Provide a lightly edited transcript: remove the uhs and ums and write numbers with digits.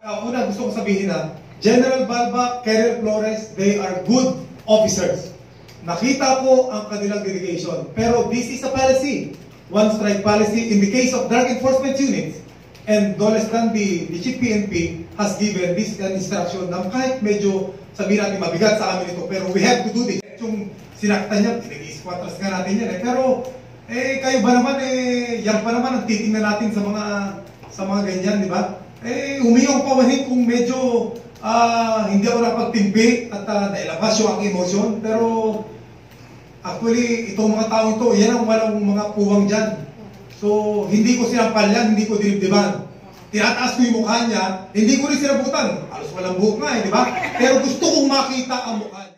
Una gusto kong sabihin na General Balba, Kerel Flores, they are good officers. Nakita ko ang kanilang dedication. Pero this is a policy. One strike policy in the case of drug enforcement units. And no less than the Chief PNP has given this instruction na kahit medyo sabihin natin mabigat sa amin ito, pero we have to do this. Yung sinaktan niya, pinag-i-squatters nga natin yan. Pero kayo ba naman, yan pa naman ang titingnan natin sa mga ganyan, di ba? Humingaw pa mahin kung medyo hindi ako napagtimpi at nailabas yung aking emosyon. Pero actually, itong mga tao ito, yan ang walang mga puwang dyan. So, hindi ko sinampal yan, hindi ko dinibdiban. Tinataas ko yung mukha niya, hindi ko rin sinabutan. Halos walang buhok nga di ba? Pero gusto kong makita ang mukha niya.